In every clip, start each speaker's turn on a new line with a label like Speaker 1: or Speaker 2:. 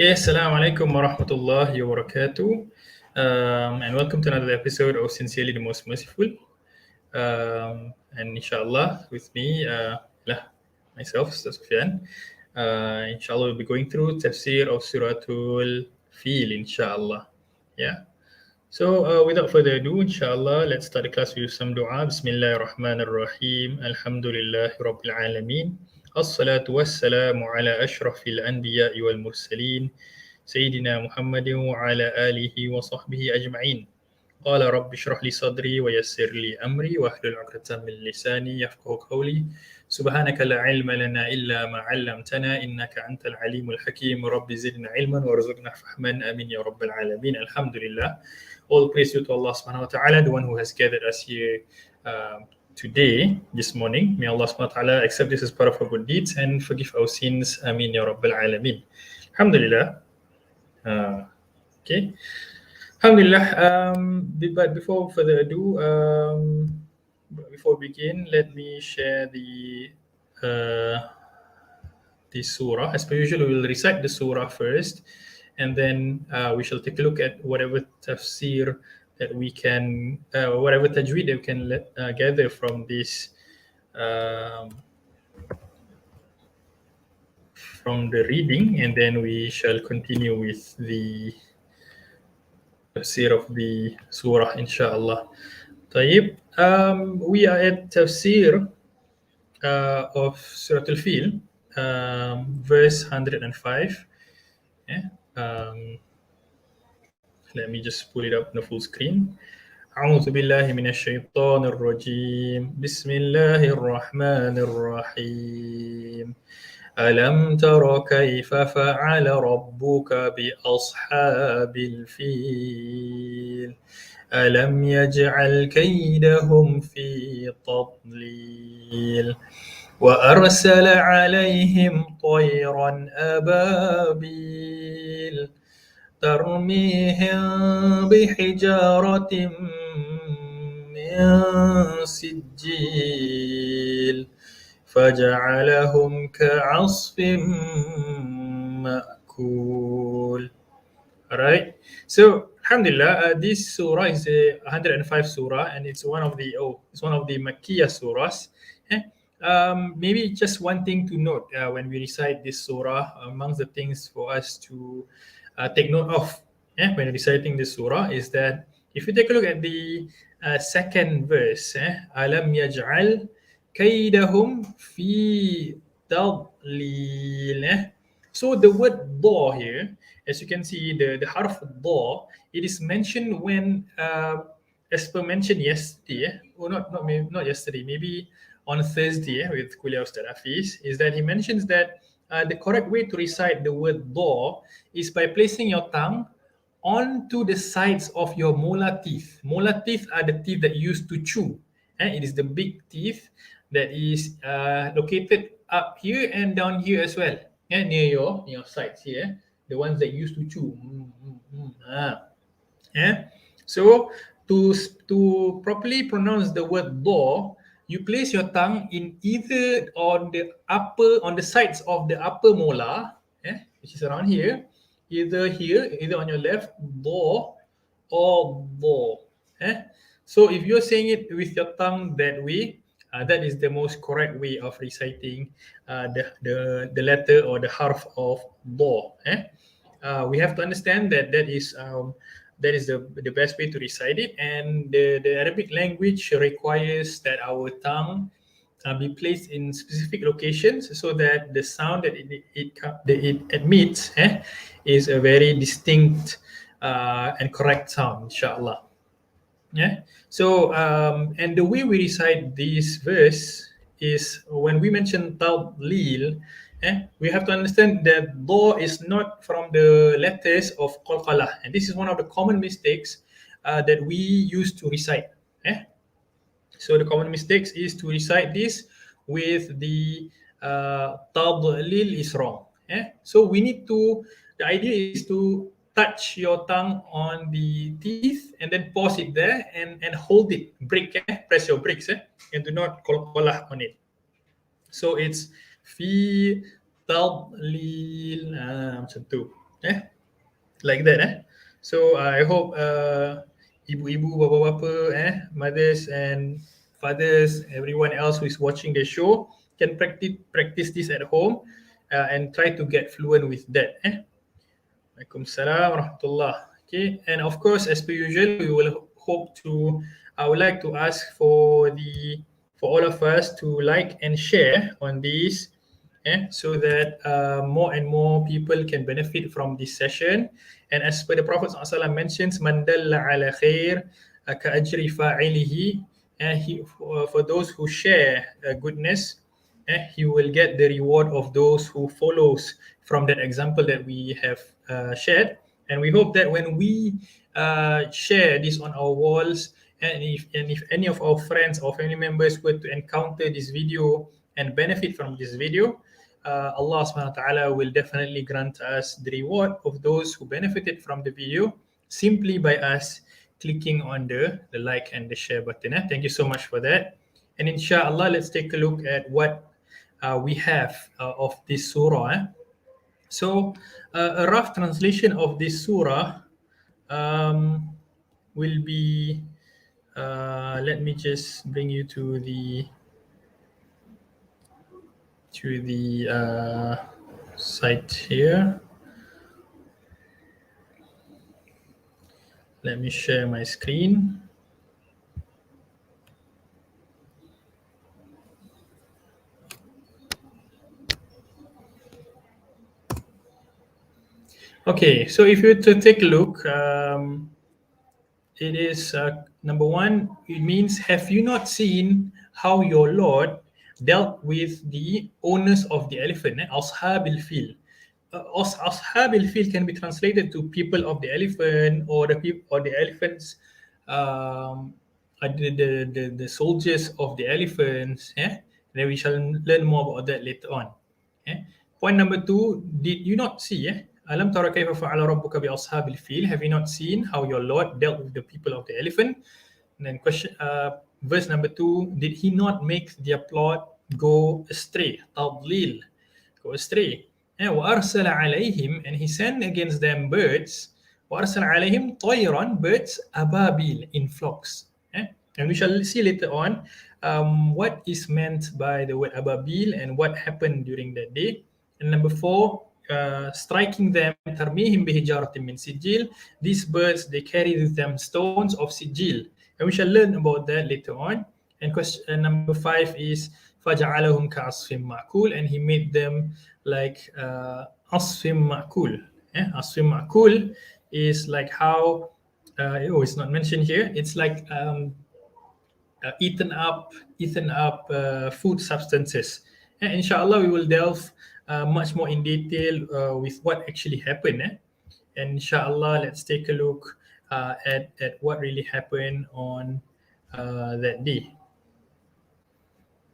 Speaker 1: Okay, Assalamualaikum warahmatullahi wabarakatuh. And welcome to another episode of Sincerely the Most-Merciful. And inshallah, with me, myself, Ustaz Suffiyan. Inshallah, we'll be going through Tafsir of Suratul Fil, inshallah. Yeah. So, without further ado, inshallah, let's start the class with some dua. Bismillahirrahmanirrahim. Alhamdulillahi Rabbil Alameen. As-salatu wassalamu ala ashrafil anbiya'i wal mursalin. سيدنا محمد وعلى آله وصحبه أجمعين. قال رب اشرح لي صدري ويسر لي أمري واحلل عقدة من لساني يفقهوا قولي. سبحانك لا علم لنا إلا ما علمتنا إنك أنت العليم الحكيم. رب زدنا علما وارزقنا فهما آمين يا رب العالمين. الحمد لله. All praise to Allah subhanahu wa ta'ala, the one who has gathered us here today, this morning. May Allah subhanahu wa ta'ala accept this as part of our good deeds and forgive our sins. Ameen ya Rabbil Alameen. Alhamdulillah. Okay. Alhamdulillah. But before further ado, before we begin, let me share the surah. As per usual, we will recite the surah first, and then we shall take a look at whatever tafsir that we can, whatever tajweed that we can gather from this. From the reading, and then we shall continue with the tafsir of the surah, inshallah. Tayyib. We are at tafsir of Surah Al-Fil, verse 105. Let me just pull it up on the full screen. أعوذ بالله من الشيطان الرجيم بسم الله الرحمن الرحيم ألم تر كيف فعل ربك بأصحاب الفيل ألم يجعل كيدهم في تضليل وأرسل عليهم طيرا أبابيل ترميهم بحجارة من سجيل فجعلهم كعصف مأكول. Alright, so alhamdulillah, this surah is a 105 surah, and it's one of the Makkiyah surahs. Maybe just one thing to note when we recite this surah, amongst the things for us to take note of when reciting this surah is that if you take a look at the second verse, alam yaj'al kaidahum fi tadlil. So the word da here, as you can see, the harf da, it is mentioned when, as per mentioned yesterday, or not yesterday, maybe on Thursday with Kuliah Ustaz Hafiz, is that he mentions that the correct way to recite the word da is by placing your tongue onto the sides of your molar teeth. Molar teeth are the teeth that you use to chew. It is the big teeth that is located up here and down here as well, near your sides here, the ones that you use to chew. So to properly pronounce the word da, you place your tongue in either on the sides of the upper molar, which is around here, either on your left, da, or da. So if you're saying it with your tongue that way, that is the most correct way of reciting the letter or the harf of da. We have to understand that is the best way to recite it, and the Arabic language requires that our tongue be placed in specific locations so that the sound that it emits is a very distinct and correct sound, inshallah. So and the way we recite this verse is when we mention tadlil, we have to understand that da is not from the letters of qalqalah, and this is one of the common mistakes that we use to recite. So the common mistakes is to recite this with the tadlil is wrong. So we need to, the idea is to touch your tongue on the teeth and then pause it there and hold it, press your brakes, and do not qalqalah on it. So it's fi tadlil, macam tu. Like that. So I hope ibu-ibu, bapa-bapa, mothers and fathers, everyone else who is watching the show can practice this at home and try to get fluent with that. Waalaikumsalam warahmatullah. Okay, and of course, as per usual, we will hope to. I would like to ask for all of us to like and share on this, so that more and more people can benefit from this session. And as per the Prophet ﷺ mentions, "Man dalla ala khair ka ajri fa'ilihi." For those who share goodness, he will get the reward of those who follows from that example that we have shared. And we hope that when we share this on our walls, and if any of our friends or family members were to encounter this video and benefit from this video, Allah subhanahu wa ta'ala will definitely grant us the reward of those who benefited from the video simply by us clicking on the like and the share button. Thank you so much for that. And inshallah, let's take a look at what we have of this surah. So, a rough translation of this surah will be. Let me just bring you to the site here. Let me share my screen. Okay, so if you were to take a look, it is number one, it means, have you not seen how your Lord dealt with the owners of the elephant? Ashab al-fil. Ashab al-fil can be translated to people of the elephant, or the elephants, the soldiers of the elephants. Then we shall learn more about that later on. Point number two, did you not see? Alam tara kaifa fa'ala rabbuka bi ashabil fil? Have you not seen how your Lord dealt with the people of the elephant? And then verse number two, did he not make their plot go astray? Tadlil, go astray. وَأَرْسَلَ عَلَيْهِمْ, and he sent against them birds. وَأَرْسَلَ عَلَيْهِمْ طَيْرًا, birds, ababil, in flocks. And we shall see later on what is meant by the word ababil and what happened during that day. And number four, striking them, tarmihim bihijaratin min sijil. These birds, they carry with them stones of sijil. And we shall learn about that later on. And question number five is فَجَعَلَهُمْ كَعَصْفٍ مَأْكُولٍ, and he made them like asfim ma'kul. Asfim ma'kul is like how, it's not mentioned here, it's like eaten up food substances. Inshallah, we will delve much more in detail with what actually happened. And inshallah, let's take a look at what really happened on that day.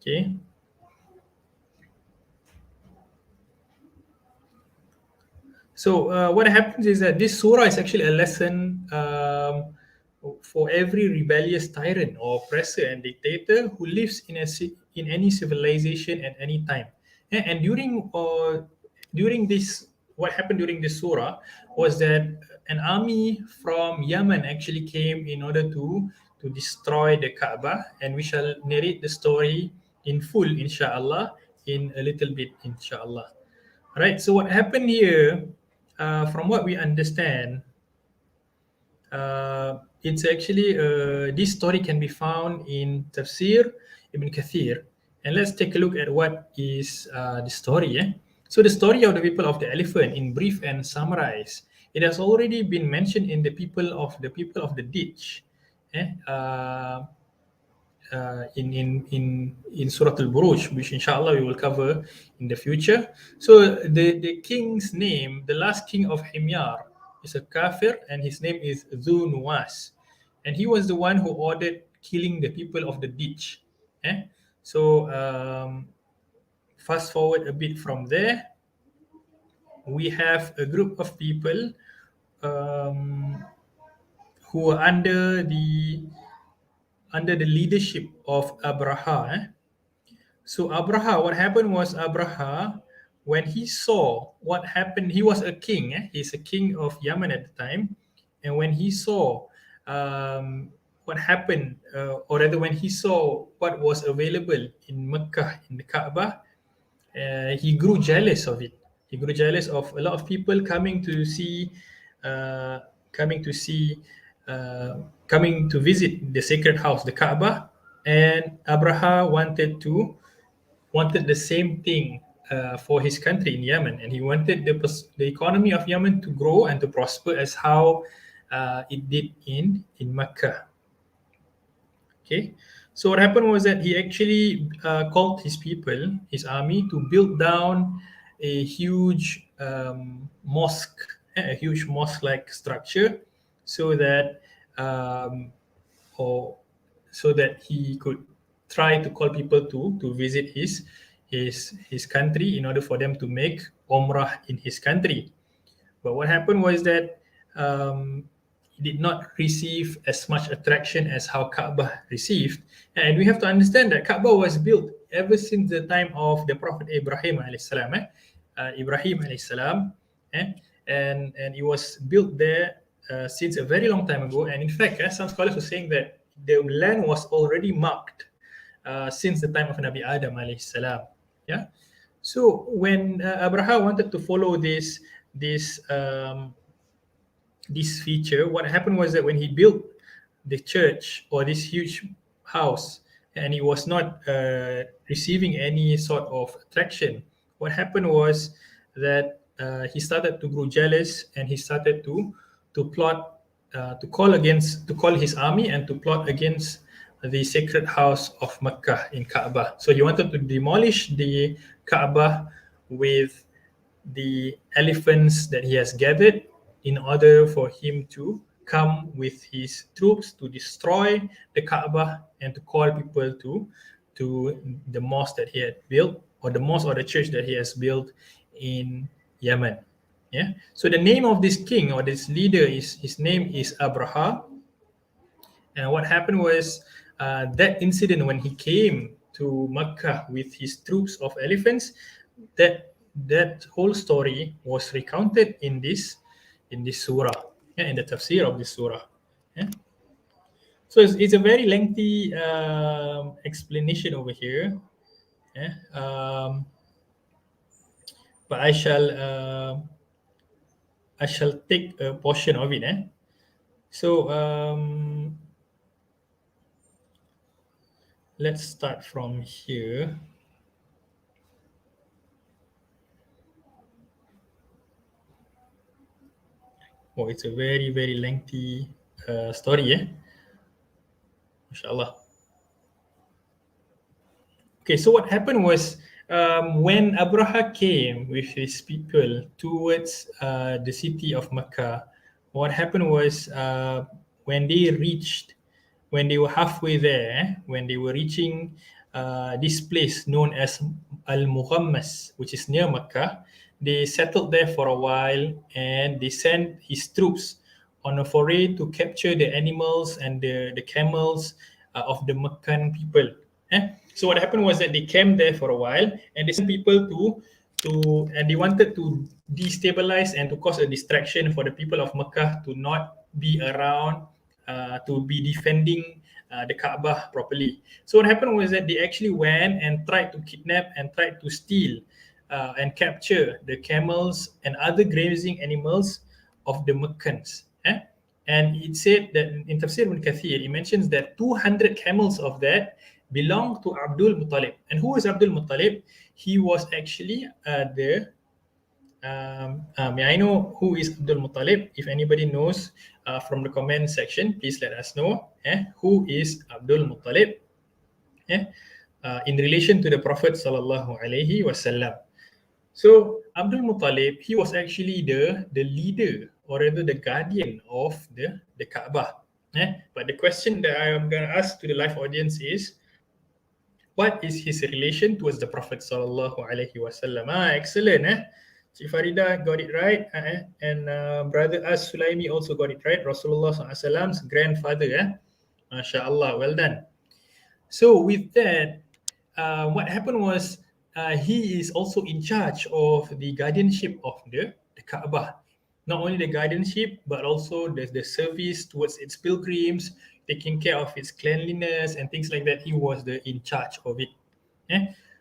Speaker 1: Okay. So what happens is that this surah is actually a lesson for every rebellious tyrant or oppressor and dictator who lives in any civilization at any time. And during this, what happened during this surah was that an army from Yemen actually came in order to destroy the Kaaba, and we shall narrate the story in full, inshallah, in a little bit, inshallah. Right. So what happened here, from what we understand, it's actually this story can be found in Tafsir Ibn Kathir. And let's take a look at what is the story. So the story of the people of the elephant, in brief and summarized, it has already been mentioned in the people of the ditch. In Surah Al-Buruj, which inshallah we will cover in the future. So the king's name, the last king of Himyar, is a kafir, and his name is Dhu Nuwas. And he was the one who ordered killing the people of the ditch. So fast forward a bit from there, we have a group of people who are under the leadership of Abraha. So Abraha, what happened was Abraha when he saw what happened, he was a king. He's a king of Yemen at the time, and when he saw what happened, or rather, when he saw what was available in Mecca, in the Kaaba, he grew jealous of it. He grew jealous of a lot of people coming to see, uh, coming to see, coming to visit the sacred house, the Kaaba, and Abraha wanted the same thing for his country in Yemen, and he wanted the economy of Yemen to grow and to prosper as how it did in Mecca. Okay, so what happened was that he actually called his people, his army, to build down a huge mosque, a huge mosque-like structure, so that or so that he could try to call people to visit his country in order for them to make Umrah in his country. But what happened was that he did not receive as much attraction as how Kaaba received. And we have to understand that Kaaba was built ever since the time of the Prophet Ibrahim alayhi salam. Ibrahim alayhi salam, and it was built there since a very long time ago. And in fact, some scholars were saying that the land was already marked since the time of Nabi Adam alayhi salam. Yeah. So when Abraha wanted to follow this feature, what happened was that when he built the church or this huge house, and he was not receiving any sort of attraction, what happened was that he started to grow jealous, and he started to plot, to call his army and to plot against the sacred house of Mecca in Kaaba. So he wanted to demolish the Kaaba with the elephants that he has gathered in order for him to come with his troops to destroy the Kaaba and to call people to the mosque that he had built, or the mosque or the church that he has built in Yemen. Yeah. So the name of this king or this leader his name is Abraha. And what happened was that incident when he came to Mecca with his troops of elephants, that whole story was recounted in this surah, in the tafsir of this surah. Yeah? So it's a very lengthy explanation over here. Yeah? But I shall take a portion of it. So let's start from here. Oh, it's a very, very lengthy story, MashaAllah. Okay, so what happened was when Abraha came with his people towards the city of Mecca, what happened was when they were halfway there, when they were reaching this place known as Al-Mughammas, which is near Mecca, they settled there for a while, and they sent his troops on a foray to capture the animals and the camels of the Meccan people. So what happened was that they camped there for a while, and they sent people and they wanted to destabilize and to cause a distraction for the people of Mecca to not be around, to be defending the Kaaba properly. So what happened was that they actually went and tried to kidnap and tried to steal and capture the camels and other grazing animals of the Meccans. And it said that in Tafsir ibn Kathir, it mentions that 200 camels of that belonged to Abdul Muttalib. And who is Abdul Muttalib? He was actually may I know who is Abdul Muttalib? If anybody knows from the comment section, please let us know. Who is Abdul Muttalib? In relation to the Prophet sallallahu alaihi wasallam. So Abdul Muttalib, he was actually the leader, or rather the guardian of the Kaaba. But the question that I am going to ask to the live audience is, what is his relation towards the Prophet sallallahu alaihi wasallam? Excellent. Cik Farida got it right, and brother As Sulaimi also got it right. Rasulullah sallallahu alaihi wasallam's grandfather. MashaAllah, well done. So with that, what happened was he is also in charge of the guardianship of the Kaabah. Not only the guardianship, but also the service towards its pilgrims, taking care of its cleanliness and things like that. He was in charge of it.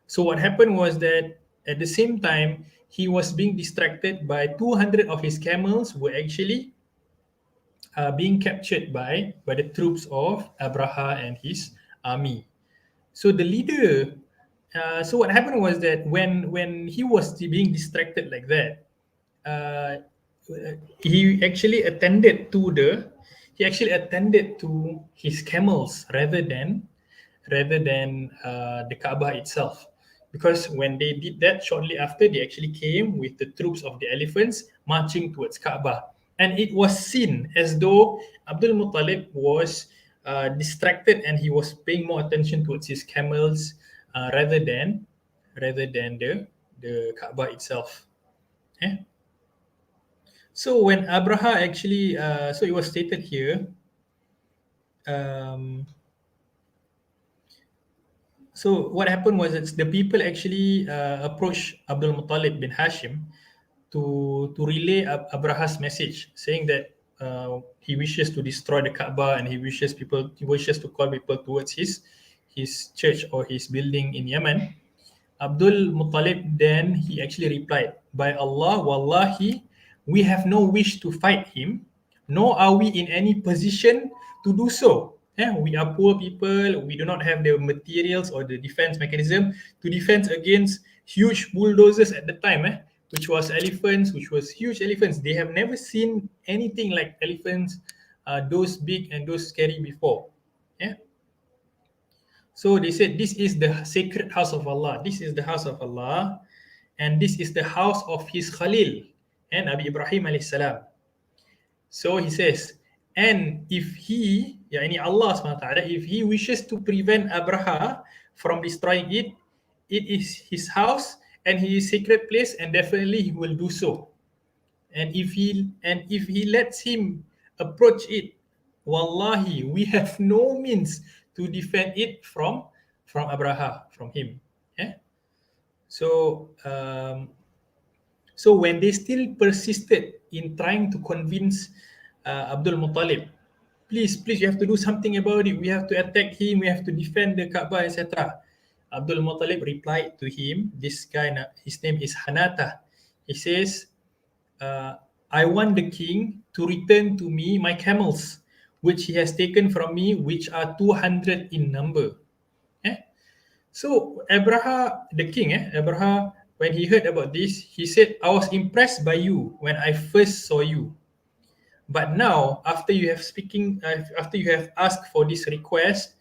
Speaker 1: So what happened was that at the same time, he was being distracted by 200 of his camels were actually being captured by the troops of Abraha and his army. So the leader, so what happened was that when he was being distracted like that, uh, he actually attended to his camels rather than the Kaaba itself. Because when they did that, shortly after, they actually came with the troops of the elephants marching towards Kaaba. And it was seen as though Abdul Muttalib was distracted and he was paying more attention towards his camels rather than the Kaaba itself. So when Abraha actually, so it was stated here, so what happened was that the people actually approached Abdul Muttalib bin Hashim to relay Abraha's message, saying that he wishes to destroy the Kaaba and he wishes to call people towards his church or his building in Yemen. Abdul Muttalib then he actually replied, "By Allah, wallahi, we have no wish to fight him, nor are we in any position to do so. We are poor people, we do not have the materials or the defense mechanism to defend against huge bulldozers at the time, which was huge elephants. They have never seen anything like elephants, those big and those scary before. So they said, this is the sacred house of Allah. This is the house of Allah. And this is the house of his Khalil and Nabi Ibrahim alayhi salam. So he says, and if he, yani Allah subhanahu wa ta'ala, if he wishes to prevent Abraha from destroying it, it is his house and his sacred place, and definitely he will do so. And if he lets him approach it, wallahi, we have no means to defend it from Abraha, from him. So when they still persisted in trying to convince Abdul Muttalib, please, you have to do something about it. We have to attack him. We have to defend the Kaaba, etc. Abdul Muttalib replied to him, this guy, his name is Hanata. He says, I want the king to return to me my camels, which he has taken from me, which are 200 in number. So Abraha, the king, Abraha, when he heard about this, he said, I was impressed by you when I first saw you. But now, after you have asked for this request,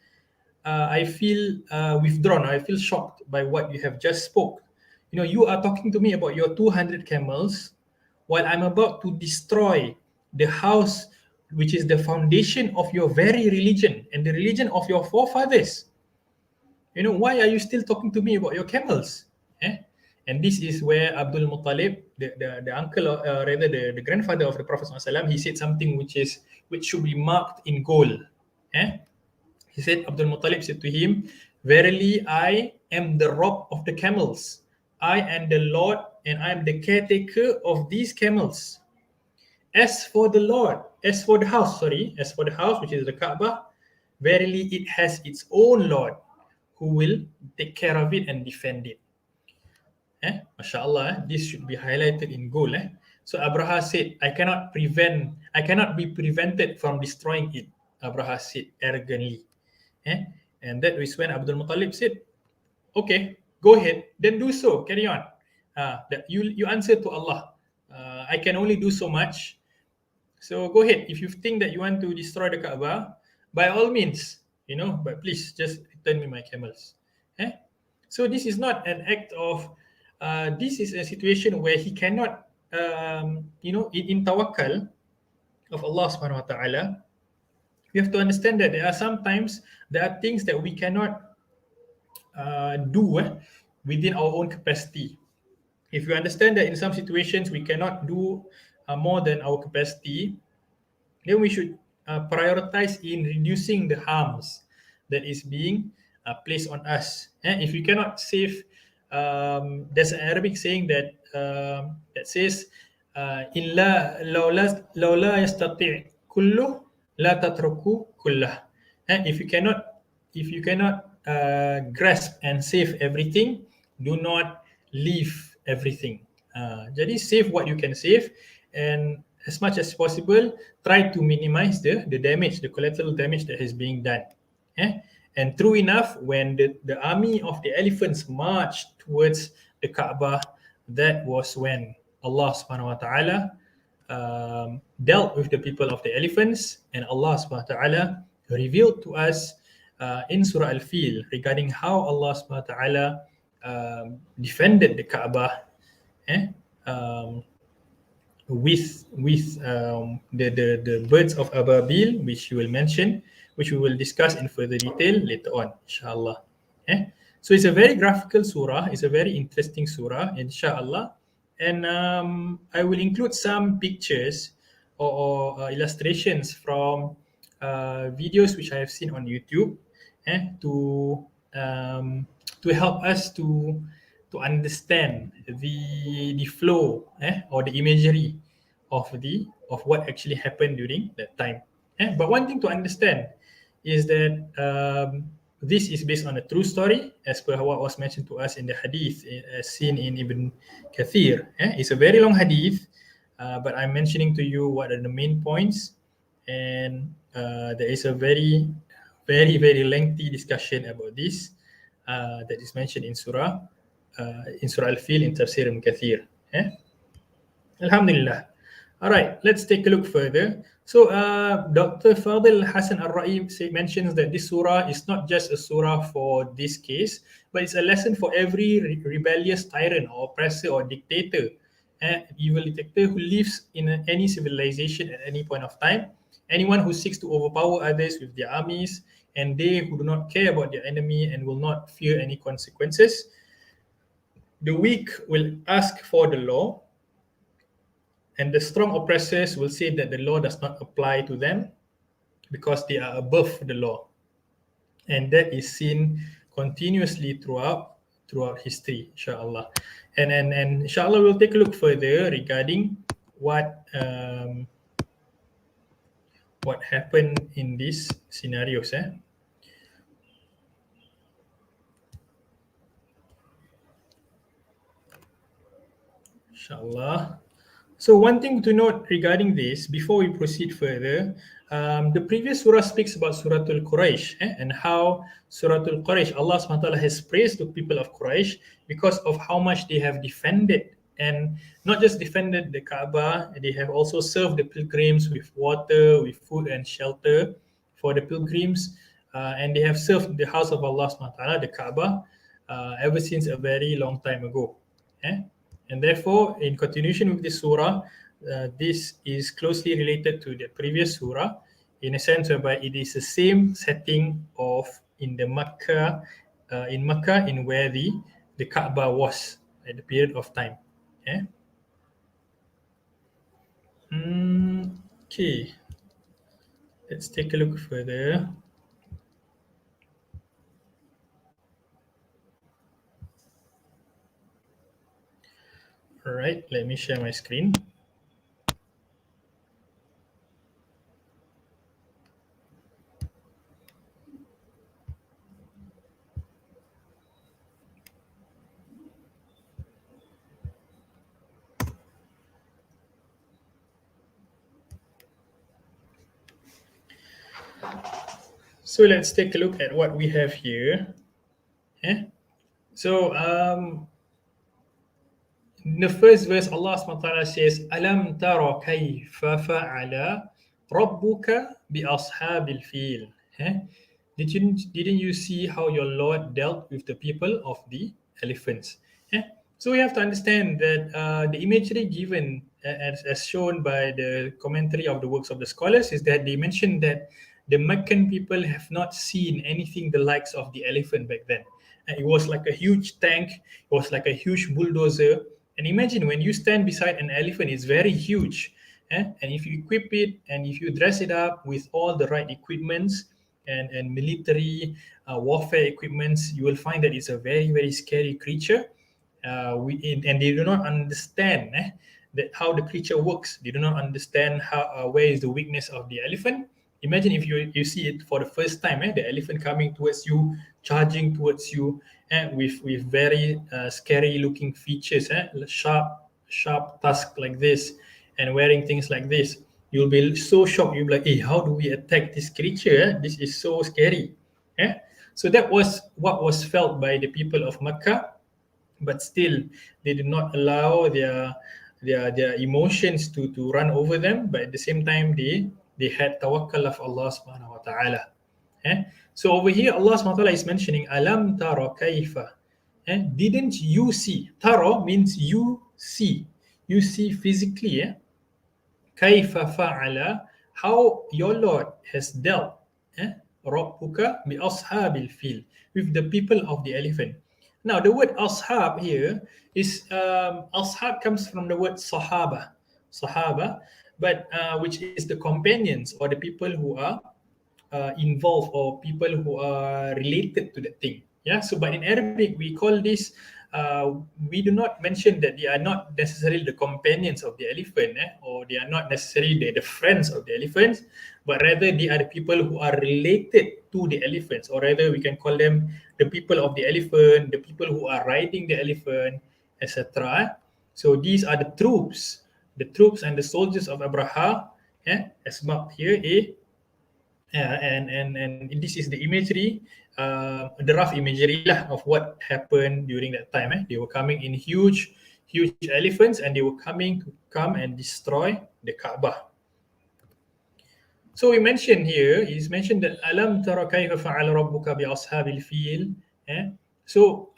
Speaker 1: I feel withdrawn. I feel shocked by what you have just spoke. You are talking to me about your 200 camels, while I'm about to destroy the house, which is the foundation of your very religion and the religion of your forefathers. Why are you still talking to me about your camels? And this is where Abdul Muttalib, the uncle, rather the grandfather of the Prophet ﷺ, he said something which should be marked in gold. He said, Abdul Muttalib said to him, verily I am the Rob of the camels. I am the Lord and I am the caretaker of these camels. As for the house, which is the Kaaba, verily it has its own Lord who will take care of it and defend it. MashaAllah, this should be highlighted in gold. So Abraha said, I cannot be prevented from destroying it, Abraha said arrogantly. And that is when Abdul Muttalib said, okay, go ahead, then do so, carry on. That you answer to Allah. I can only do so much. So go ahead. If you think that you want to destroy the Kaaba, by all means, but please just return me my camels. So this is not an act of, this is a situation where he cannot, in tawakkul of Allah subhanahu wa ta'ala, we have to understand that there are things that we cannot do within our own capacity. If you understand that in some situations we cannot do more than our capacity, then we should prioritize in reducing the harms that is being placed on us. If we cannot save there's an Arabic saying that that says, "Illa laula yastati' kullu la tatruku kullah." And if you cannot grasp and save everything, do not leave everything. Jadi save what you can save, and as much as possible, try to minimize the damage, the collateral damage that is being done. And true enough, when the army of the elephants marched towards the Kaaba, that was when Allah subhanahu wa ta'ala dealt with the people of the elephants, and Allah subhanahu wa ta'ala revealed to us in Surah Al-Fil regarding how Allah subhanahu wa ta'ala defended the Kaaba with the birds of Ababil, which we will mention, which we will discuss in further detail later on, inshallah. So it's a very graphical surah, it's a very interesting surah, inshallah. And I will include some pictures or illustrations from videos which I have seen on YouTube to help us to understand the flow or the imagery of what actually happened during that time. But one thing to understand is that this is based on a true story, as per what was mentioned to us in the hadith as seen in Ibn Kathir. It's a very long hadith, but I'm mentioning to you what are the main points, and there is a very, very, very lengthy discussion about this that is mentioned in Surah Al-Fil in Tafsir Ibn Kathir. Alhamdulillah. All right, let's take a look further. So Dr. Fadil Hassan Al-Ra'i mentions that this surah is not just a surah for this case, but it's a lesson for every rebellious tyrant or oppressor or dictator, evil dictator who lives in any civilization at any point of time, anyone who seeks to overpower others with their armies, and they who do not care about their enemy and will not fear any consequences. The weak will ask for the law, and the strong oppressors will say that the law does not apply to them because they are above the law. And that is seen continuously throughout history, inshallah. And inshallah, we'll take a look further regarding what happened in these scenarios. Inshallah. So one thing to note regarding this, before we proceed further, the previous surah speaks about Suratul Quraysh and how Suratul Quraysh, Allah SWT has praised the people of Quraysh because of how much they have defended, and not just defended the Kaaba, they have also served the pilgrims with water, with food and shelter for the pilgrims, and they have served the house of Allah SWT, the Kaaba, ever since a very long time ago. And therefore, in continuation with this surah, this is closely related to the previous surah, in a sense whereby it is the same setting of in Makkah, in where the Kaaba was at the period of time. Okay, let's take a look further. All right, let me share my screen. So let's take a look at what we have here. So in the first verse, Allah SWT says, Alam tara kayfa fa'ala rabbuka bi ashabil fil. Didn't you see how your Lord dealt with the people of the elephants? So we have to understand that the imagery given as shown by the commentary of the works of the scholars is that they mention that the Meccan people have not seen anything the likes of the elephant back then. It was like a huge tank, it was like a huge bulldozer. And imagine when you stand beside an elephant, it's very huge. And if you equip it and if you dress it up with all the right equipments and military warfare equipments, you will find that it's a very, very scary creature. and they do not understand that how the creature works. They do not understand how where is the weakness of the elephant. Imagine if you see it for the first time, the elephant coming towards you, charging towards you, with very scary looking features, sharp tusk like this, and wearing things like this. You'll be so shocked. You'll be like, hey, how do we attack this creature? This is so scary. So that was what was felt by the people of Makkah, but still they did not allow their emotions to run over them, but at the same time they had tawakkul of Allah subhanahu wa ta'ala. So over here Allah subhanahu wa ta'ala is mentioning alam tara kaifa, didn't you see? Tara means you see physically, kaifa fa'ala, how your Lord has dealt, rabbuka bi ashabil fil, with the people of the elephant. Now, the word ashab here is ashab comes from the word sahaba, but which is the companions or the people who are involved or people who are related to that thing. Yeah. So, but in Arabic we call this. We do not mention that they are not necessarily the companions of the elephant, or they are not necessarily the friends of the elephants, but rather they are the people who are related to the elephants, or rather we can call them the people of the elephant, the people who are riding the elephant, etc. So these are the troops and the soldiers of Abraha, as marked here, and this is the imagery, the rough imagery lah of what happened during that time. They were coming in huge elephants, and they were coming to come and destroy the Kaabah. So we mentioned here, is mentioned that alam tara kayfa fa'ala rabbuka bi ashabil fil. So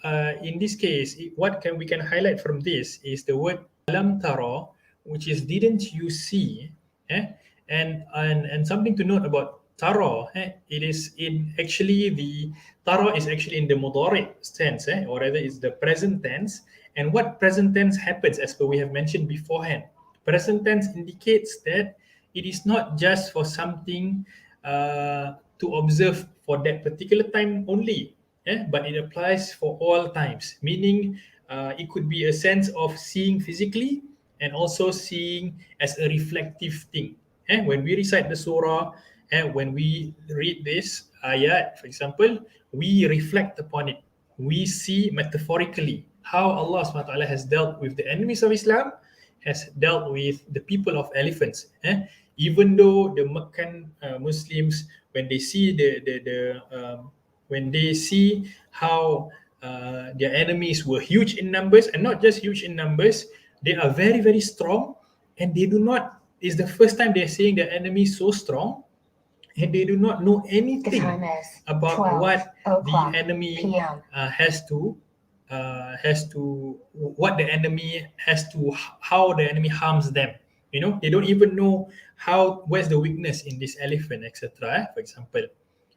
Speaker 1: in this case, what we can highlight from this is the word alam tara, which is didn't you see, and something to note about tara, it is in actually the tara is actually in the mudari tense, or rather it's the present tense. And what present tense happens, as per we have mentioned beforehand, present tense indicates that it is not just for something to observe for that particular time only, but it applies for all times, meaning it could be a sense of seeing physically and also seeing as a reflective thing. When we recite the surah, and when we read this ayat, for example, we reflect upon it. We see metaphorically how Allah subhanahu wa ta'ala has dealt with the enemies of Islam, has dealt with the people of elephants. Even though the Meccan Muslims, when they see when they see how their enemies were huge in numbers, and not just huge in numbers, they are very, very strong, and they do not, it's the first time they're seeing their enemy so strong, and they do not know anything about what the enemy has to what the enemy has to, how the enemy harms them. They don't even know where's the weakness in this elephant, etc. For example.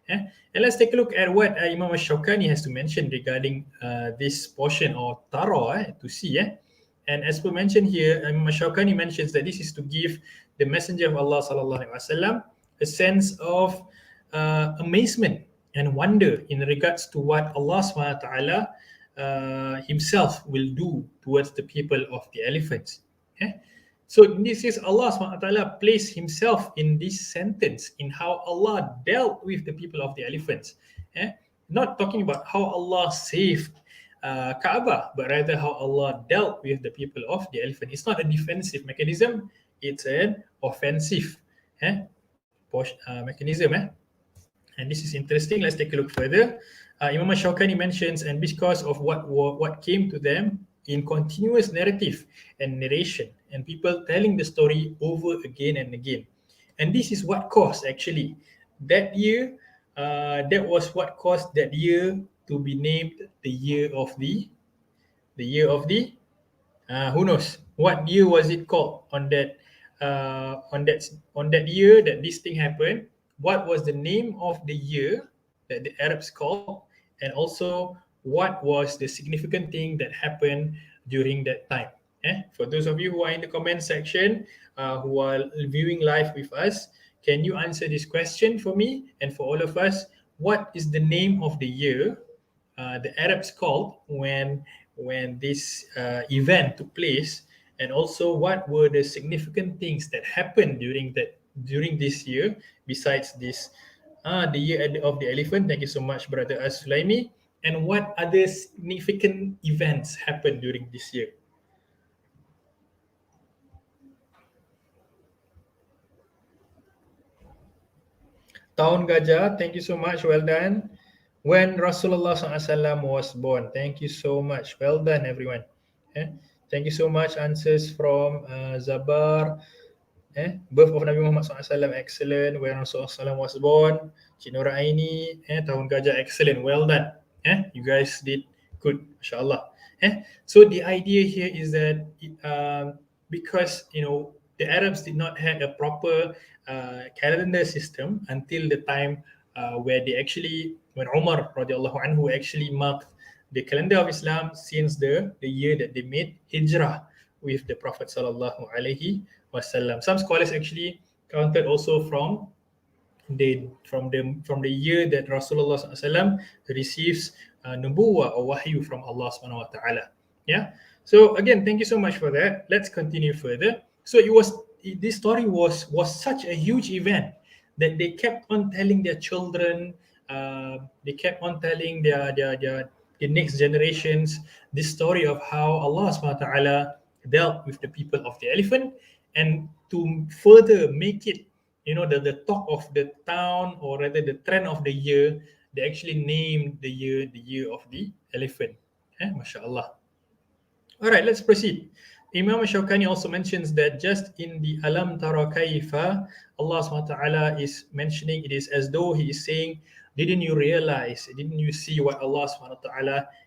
Speaker 1: And let's take a look at what Imam Shawkani has to mention regarding this portion or tara, to see. And as we mentioned here, Imam Shawkani mentions that this is to give the Messenger of Allah sallallahu alaihi wasallam a sense of amazement and wonder in regards to what Allah subhanahu wa ta'ala himself will do towards the people of the elephants. So this is Allah subhanahu wa ta'ala placed himself in this sentence, in how Allah dealt with the people of the elephants. Not talking about how Allah saved Kaaba, but rather how Allah dealt with the people of the elephant. It's not a defensive mechanism, it's an offensive mechanism. And this is interesting. Let's take a look further. Imam Shawkani mentions, and because of what came to them in continuous narrative and narration, and people telling the story over again and again. And this is what caused, actually, that year, that was what caused that year to be named the year of the who knows what year was it called on that year that this thing happened. What was the name of the year that the Arabs called, and also what was the significant thing that happened during that time? For those of you who are in the comment section, who are viewing live with us, can you answer this question for me and for all of us? What is the name of the year the Arabs called when when this event took place, and also what were the significant things that happened during this year besides this the year of the elephant. Thank you so much, Brother Sulaimi. And what other significant events happened during this year? Tahun Gajah, thank you so much, well done. When Rasulullah SAW was born, thank you so much, well done everyone. Thank you so much. Answers from Zabar. Birth of Nabi Muhammad SAW, excellent. When Rasulullah SAW was born, Cik Nora Aini, Tahun Gajah, excellent, well done. You guys did good, mashallah. So the idea here is that because the Arabs did not have a proper calendar system until the time where they actually, when Umar radiallahu anhu actually marked the calendar of Islam since the year that they made hijrah with the Prophet sallallahu alaihi wasallam. Some scholars actually counted also from the year that Rasulullah SAW receives nubuwah or wahyu from Allah subhanahu wa ta'ala. Yeah. So again, thank you so much for that. Let's continue further. So this story was such a huge event that they kept on telling their children, they kept on telling their next generations this story of how Allah subhanahu wa ta'ala dealt with the people of the elephant, and to further make it the talk of the town, or rather the trend of the year, they actually named the year of the elephant. MashaAllah. All right, let's proceed. Imam Shawkani also mentions that just in the Alam Tara Kaifa, Allah SWT is mentioning it is as though He is saying, didn't you realize, didn't you see what Allah SWT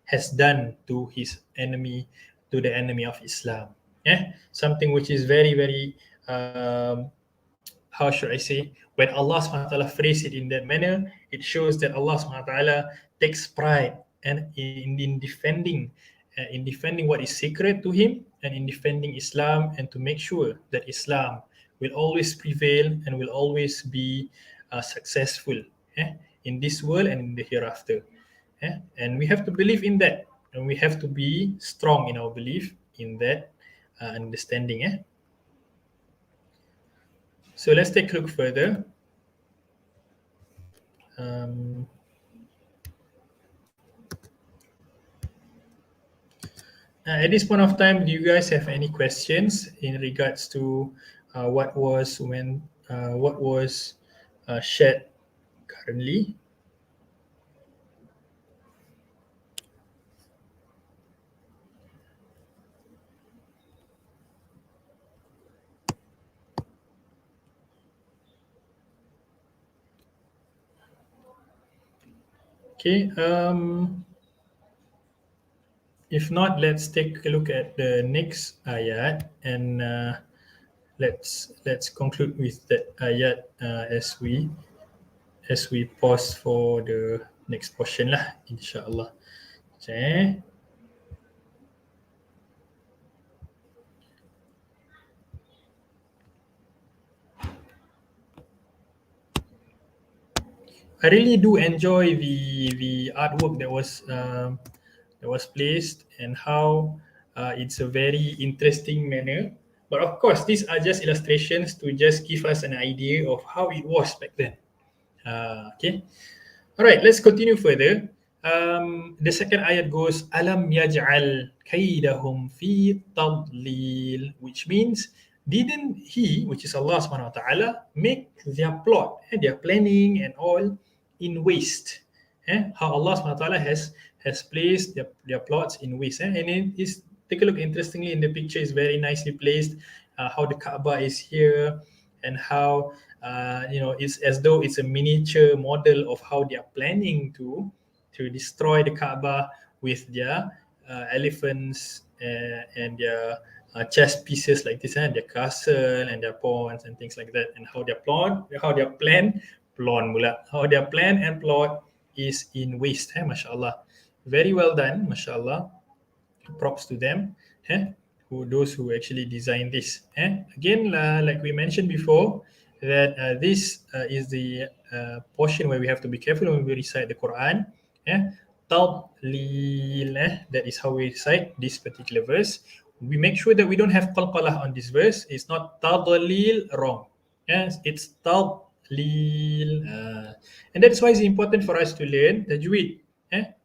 Speaker 1: has done to His enemy, to the enemy of Islam? Something which is very, very, how should I say, when Allah SWT phrase it in that manner, it shows that Allah SWT takes pride and in defending what is sacred to Him, and in defending Islam, and to make sure that Islam will always prevail and will always be successful in this world and in the hereafter. And we have to believe in that, and we have to be strong in our belief in that understanding. So let's take a look further. At this point of time, do you guys have any questions in regards to what was shared currently? Okay. If not, let's take a look at the next ayat, and let's conclude with that ayat as we pause for the next portion lah, insyaAllah. Okay. I really do enjoy the artwork that was placed, and how it's a very interesting manner. But of course, these are just illustrations to just give us an idea of how it was back then. Okay. All right, let's continue further. The second ayat goes, Alam yaj'al kaidahum fi tadlil, which means, didn't He, which is Allah subhanahu wa ta'ala, make their plot, their planning and all in waste? How Allah subhanahu wa ta'ala has placed their plots in waste. And it is, take a look, interestingly in the picture is very nicely placed, how the Kaaba is here, and how it's as though it's a miniature model of how they are planning to destroy the Kaaba with their elephants and their chess pieces like this, and their castle and their pawns and things like that, and how their plan and plot is in waste. MashaAllah. Very well done, mashallah. Props to them, those who actually designed this. Again, like we mentioned before, that this is the portion where we have to be careful when we recite the Quran. tadlil. That is how we recite this particular verse. We make sure that we don't have qalqalah on this verse. It's not tadlil, wrong. Yes, it's tadlil. And that's why it's important for us to learn tajweed.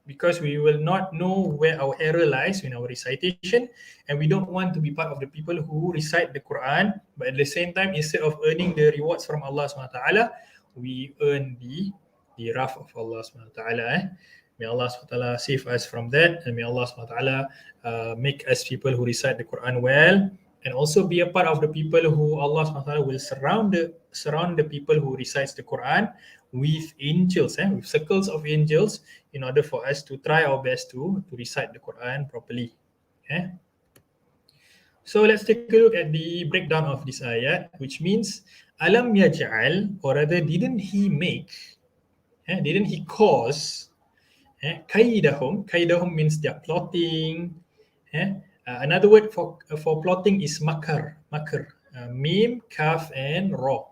Speaker 1: Because we will not know where our error lies in our recitation, and we don't want to be part of the people who recite the Quran, but at the same time, instead of earning the rewards from Allah SWT, we earn the wrath of Allah SWT. May Allah SWT save us from that, and may Allah SWT make us people who recite the Quran well, and also be a part of the people who Allah SWT will surround the people who recites the Quran with angels, with circles of angels, in order for us to try our best to recite the Quran properly. So let's take a look at the breakdown of this ayat, which means alam yaj'al, or rather didn't he make, didn't he cause, kaidahum. Kaidahum means they're plotting. Another word for plotting is makar. Mim, kaf and ra.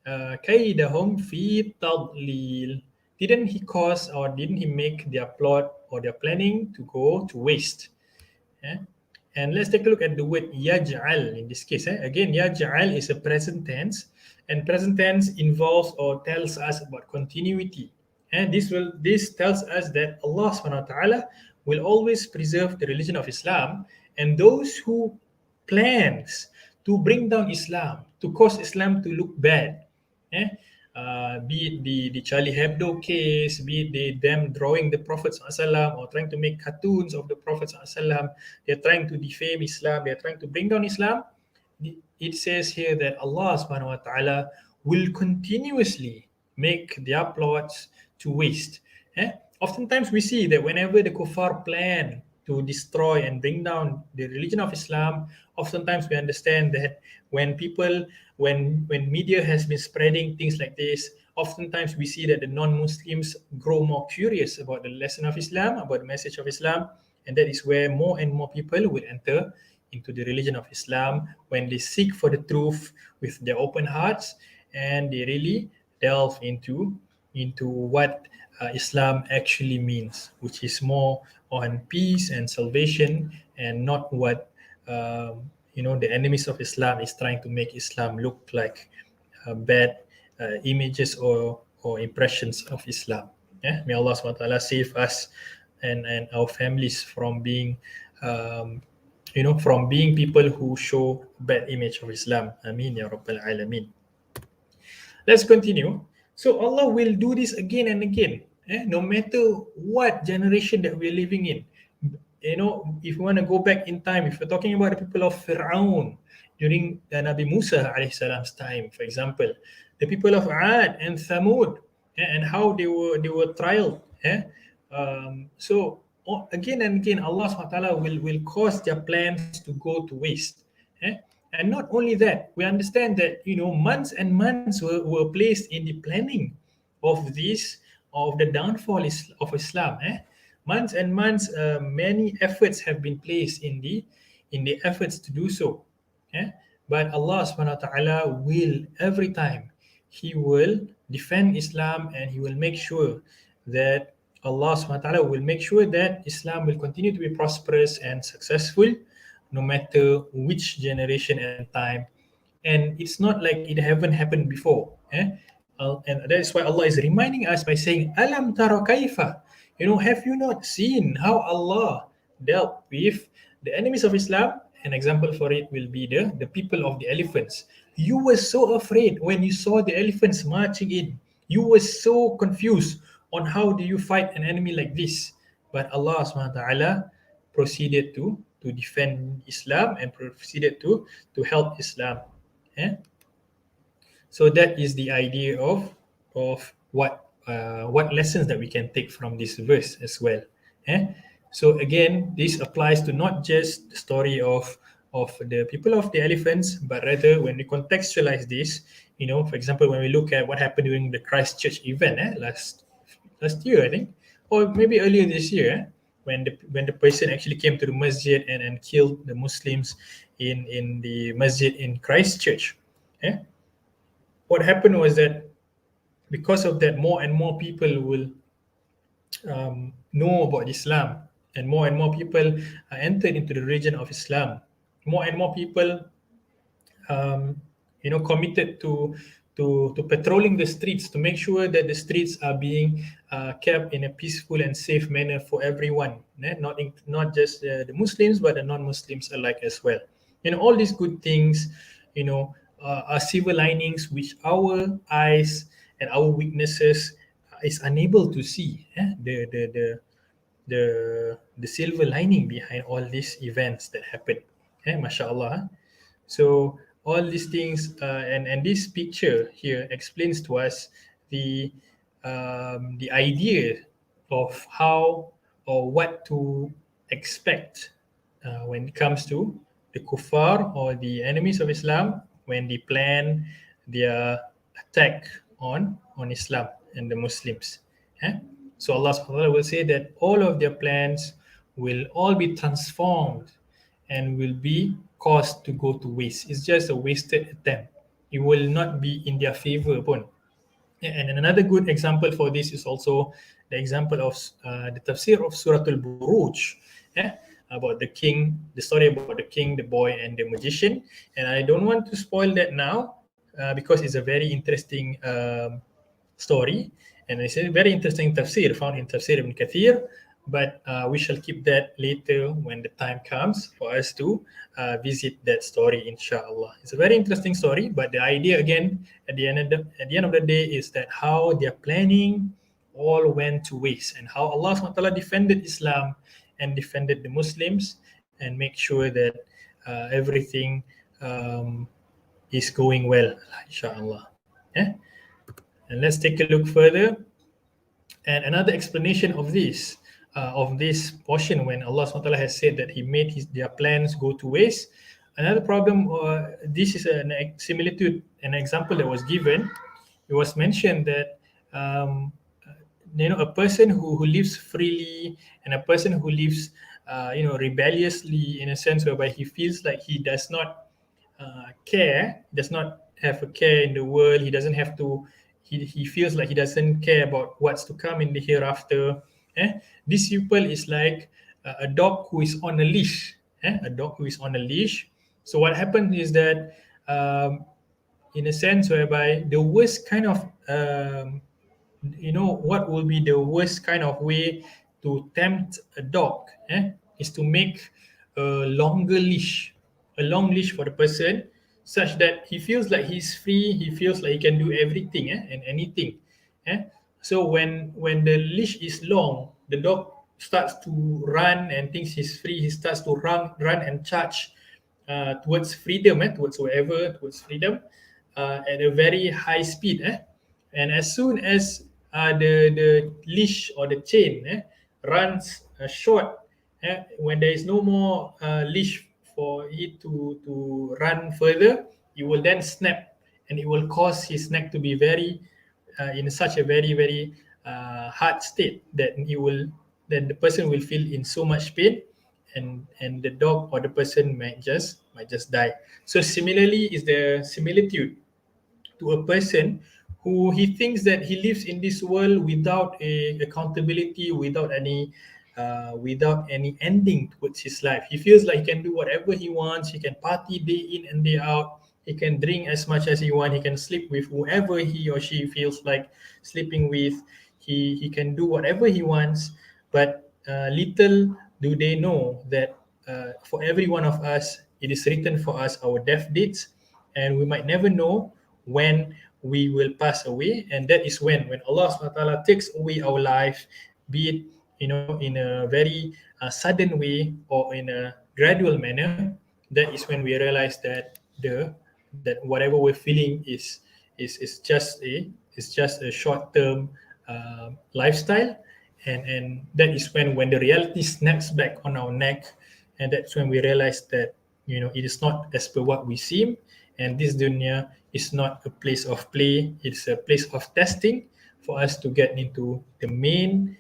Speaker 1: Kaidahum fi tadlil. Didn't he cause, or didn't he make their plot or their planning to go to waste? And let's take a look at the word yaj'al in this case. Again, yaj'al is a present tense, and present tense involves or tells us about continuity. And this tells us that Allah SWT will always preserve the religion of Islam, and those who plans to bring down Islam, to cause Islam to look bad, be it the Charlie Hebdo case, be it them drawing the Prophet ﷺ or trying to make cartoons of the Prophet ﷺ, they're trying to defame Islam, they're trying to bring down Islam. It says here that Allah SWT will continuously make their plots to waste. Oftentimes we see that whenever the kuffar plan to destroy and bring down the religion of Islam, oftentimes we understand that when media has been spreading things like this, oftentimes we see that the non-Muslims grow more curious about the lesson of Islam, about the message of Islam, and that is where more and more people will enter into the religion of Islam when they seek for the truth with their open hearts, and they really delve into what Islam actually means, which is more on peace and salvation, and not what the enemies of Islam is trying to make Islam look like bad images or impressions of Islam. May Allah SWT save us and our families from being people who show bad image of Islam. Ameen ya Rabbal Alameen. Let's continue. So Allah will do this again and again, no matter what generation that we're living in. If you want to go back in time, if you're talking about the people of Fir'aun during Nabi Musa alayhi salam's time, for example, the people of Ad and Thamud, and how they were trialed. So again and again, Allah SWT will cause their plans to go to waste. And not only that, we understand that months and months were placed in the planning of the downfall of Islam. Months and months, many efforts have been placed in the efforts to do so. But Allah SWT will, every time, He will defend Islam, and He will make sure that Allah SWT will make sure that Islam will continue to be prosperous and successful, no matter which generation and time. And it's not like it haven't happened before. And that is why Allah is reminding us by saying, Alam tara kaifa? Have you not seen how Allah dealt with the enemies of Islam? An example for it will be the people of the elephants. You were so afraid when you saw the elephants marching in. You were so confused on how do you fight an enemy like this. But Allah SWT proceeded to defend Islam and proceeded to help Islam. So that is the idea of what lessons that we can take from this verse as well. So again, this applies to not just the story of the people of the elephants, but rather when we contextualize this, for example, when we look at what happened during the Christchurch event last year, I think, or maybe earlier this year, when the person actually came to the masjid and killed the Muslims in the masjid in Christchurch. What happened was that because of that, more and more people will know about Islam, and more people entered into the religion of Islam. More and more people committed to patrolling the streets to make sure that the streets are being kept in a peaceful and safe manner for everyone, not just the Muslims but the non-Muslims alike as well. All these good things, are silver linings which our eyes and our weaknesses is unable to see. The silver lining behind all these events that happen. Mashallah. So all these things, and this picture here explains to us the idea of how or what to expect when it comes to the kuffar or the enemies of Islam when they plan their attack on Islam and the Muslims. So Allah subhanahu wa ta'ala will say that all of their plans will all be transformed and will be caused to go to waste. It's just a wasted attempt. It will not be in their favor pun. And another good example for this is also the example of the tafsir of Surah Al-Buruj, about the king, the story about the king, the boy, and the magician. And I don't want to spoil that now because it's a very interesting story, and it's a very interesting tafsir found in Tafsir Ibn Kathir, but we shall keep that later when the time comes for us to visit that story, inshallah. It's a very interesting story, but the idea again at the end of the day is that how their planning all went to waste, and how Allah SWT defended Islam and defended the Muslims and make sure that everything is going well, inshallah. And let's take a look further. And another explanation of this portion, when Allah SWT has said that He made their plans go to waste. Another problem, this is a similitude, an example that was given. It was mentioned that a person who lives freely and a person who lives rebelliously, in a sense whereby he feels like he does not care, does not have a care in the world, he doesn't have to, he feels like he doesn't care about what's to come in the hereafter. This people is like a dog who is on a leash. A dog who is on a leash. So what happens is that, in a sense whereby the worst kind of, what will be the worst kind of way to tempt a dog is to make a longer leash, a long leash for the person, such that he feels like he's free, he feels like he can do everything and anything. So when the leash is long, the dog starts to run and thinks he's free. He starts to run and charge towards freedom, towards freedom, at a very high speed. And as soon as the leash or the chain runs short, when there is no more leash for it to run further, it will then snap, and it will cause his neck to be very in such a very, very hard state that the person will feel in so much pain, and the dog or the person might just die. So similarly is the similitude to a person who he thinks that he lives in this world without a accountability, without any ending towards his life. He feels like he can do whatever he wants. He can party day in and day out. He can drink as much as he wants. He can sleep with whoever he or she feels like sleeping with. He can do whatever he wants. But little do they know that for every one of us, it is written for us our death dates, and we might never know when we will pass away. And that is when Allah SWT takes away our life, be it in a very sudden way or in a gradual manner. That is when we realize that whatever we're feeling is just a short term lifestyle, and that is when the reality snaps back on our neck, and that's when we realize that it is not as per what we seem, and this dunya is not a place of play. It's a place of testing for us to get into the main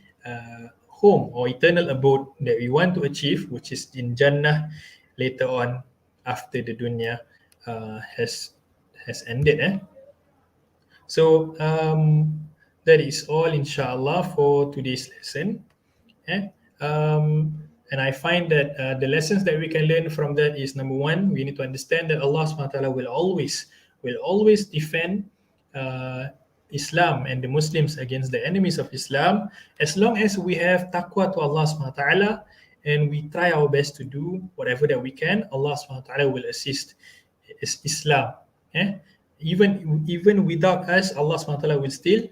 Speaker 1: home or eternal abode that we want to achieve, which is in Jannah later on after the dunya has ended. So that is all inshallah for today's lesson. And I find that the lessons that we can learn from that is, number one, we need to understand that Allah subhanahu wa ta'ala will always defend Islam and the Muslims against the enemies of Islam, as long as we have taqwa to Allah subhanahu wa ta'ala and we try our best to do whatever that we can. Allah subhanahu wa ta'ala will assist Islam. Even without us, Allah subhanahu wa ta'ala will still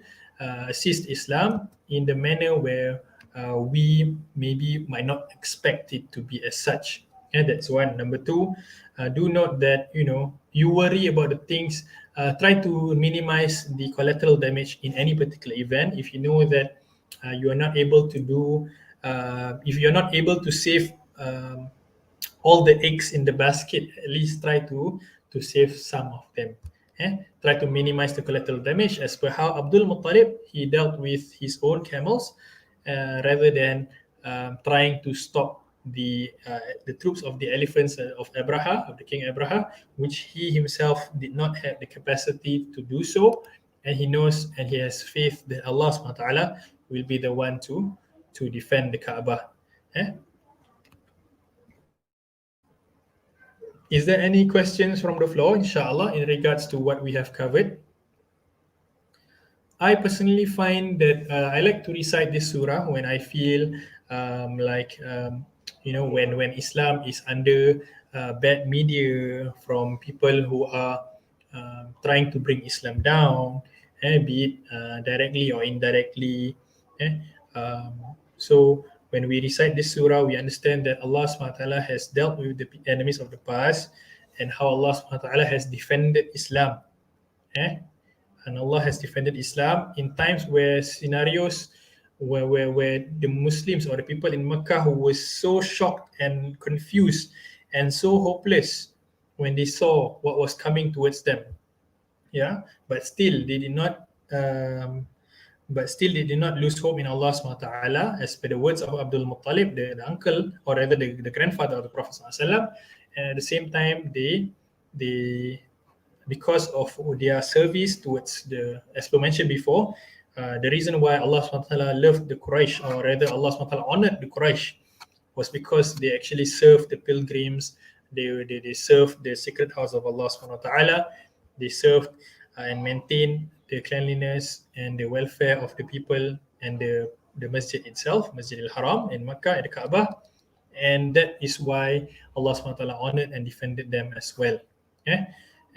Speaker 1: assist Islam in the manner where we maybe might not expect it to be as such. That's one. Number two, do note that you worry about the things. Try to minimize the collateral damage in any particular event. If you know that you are not able to do, if you are not able to save all the eggs in the basket, at least try to save some of them. Try to minimize the collateral damage, as per how Abdul Muttalib, he dealt with his own camels rather than trying to stop the troops of the elephants of Abraha, of the king Abraha, which he himself did not have the capacity to do so, and he knows and he has faith that Allah subhanahu wa ta'ala will be the one to defend the Kaabah. Is there any questions from the floor, inshallah, in regards to what we have covered? I personally find that I like to recite this surah when I feel when Islam is under bad media from people who are trying to bring Islam down, be it directly or indirectly. So when we recite this surah, we understand that Allah subhanahu wa ta'ala has dealt with the enemies of the past and how Allah subhanahu wa ta'ala has defended Islam. And Allah has defended Islam in times where scenarios where the Muslims or the people in Mecca who were so shocked and confused and so hopeless when they saw what was coming towards them. But still they did not lose hope in Allah subhanahu wa ta'ala, as per the words of Abdul Muttalib, the uncle, or rather the grandfather of the Prophet sallallahu alaihi wasallam. And at the same time, they because of their service towards as we mentioned before, the reason why Allah subhanahu wa ta'ala loved the Quraysh, or rather Allah subhanahu wa ta'ala honored the Quraysh, was because they actually served the pilgrims, they served the sacred house of Allah subhanahu wa ta'ala, they served and maintained the cleanliness and the welfare of the people and the masjid itself, Masjid al-Haram in Makkah, at the Kaabah. And that is why Allah subhanahu wa ta'ala honored and defended them as well.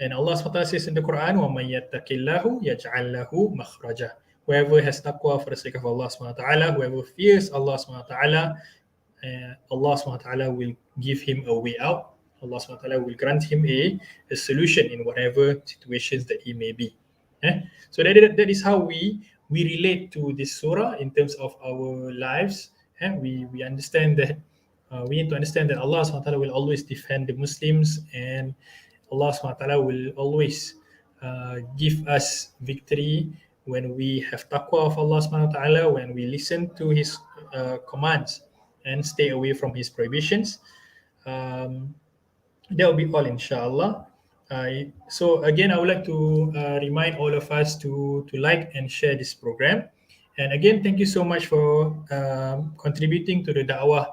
Speaker 1: And Allah subhanahu wa ta'ala says in the Quran, وَمَنْ يَتَّقِ اللَّهُ يَجْعَلْ لَهُ مَخْرَجًا. Whoever has taqwa for the sake of Allah subhanahu wa ta'ala, whoever fears Allah subhanahu wa ta'ala, Allah subhanahu wa ta'ala will give him a way out. Allah subhanahu wa ta'ala will grant him a solution in whatever situations that he may be. So that is how we relate to this surah in terms of our lives. We understand that we need to understand that Allah subhanahu wa ta'ala will always defend the Muslims, and Allah subhanahu wa ta'ala will always give us victory when we have taqwa of Allah subhanahu wa ta'ala, when we listen to his commands and stay away from his prohibitions. That will be all, inshallah. So again, I would like to remind all of us to like and share this program. And again, thank you so much for contributing to the da'wah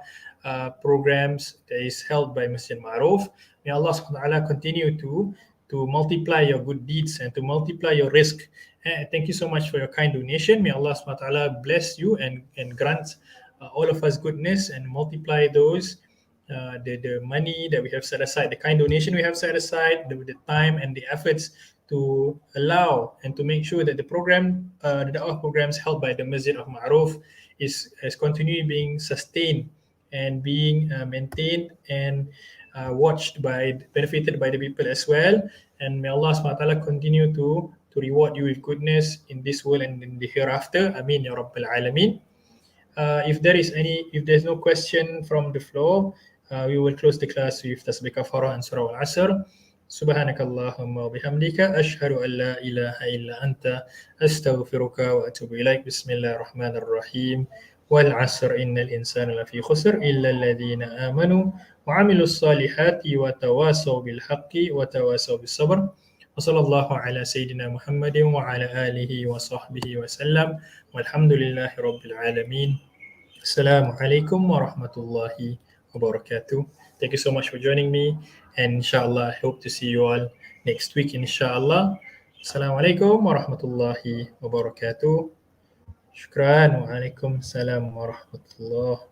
Speaker 1: programs that is held by Masjid Maarof. May Allah subhanahu wa ta'ala continue to multiply your good deeds and to multiply your rizq. Thank you so much for your kind donation. May Allah subhanahu wa ta'ala bless you and grant all of us goodness and multiply those the money that we have set aside, the kind donation we have set aside, the time and the efforts to allow and to make sure that the program, the da'wah programs held by the Masjid of Maarof is continually being sustained and being maintained and benefited by the people as well. And may Allah subhanahu wa ta'ala continue to reward you with goodness in this world and in the hereafter. Ameen ya Rabbil Alameen. If there's no question from the floor, we will close the class with Tasbih Kafarah and Surah Al-Asr. Subhanakallahumma wa bihamdika ashhadu an la ilaha illa anta astaghfiruka wa atubu ilaik. Bismillahir Rahmanir Rahim. Wal 'asr innal insana lafi khusr illa alladhina amanu wa 'amilus salihati wa tawasaw bil haqqi wa tawasaw bis sabr. Wassallallahu ala sayyidina Muhammadin wa ala alihi wa sahbihi wa sallam. Walhamdulillahi rabbil alamin. Assalamualaikum warahmatullahi wabarakatuh. Thank you so much for joining me, and inshallah I hope to see you all next week inshallah. Assalamualaikum warahmatullahi wabarakatuh. Shukran. Waalaikumsalam warahmatullahi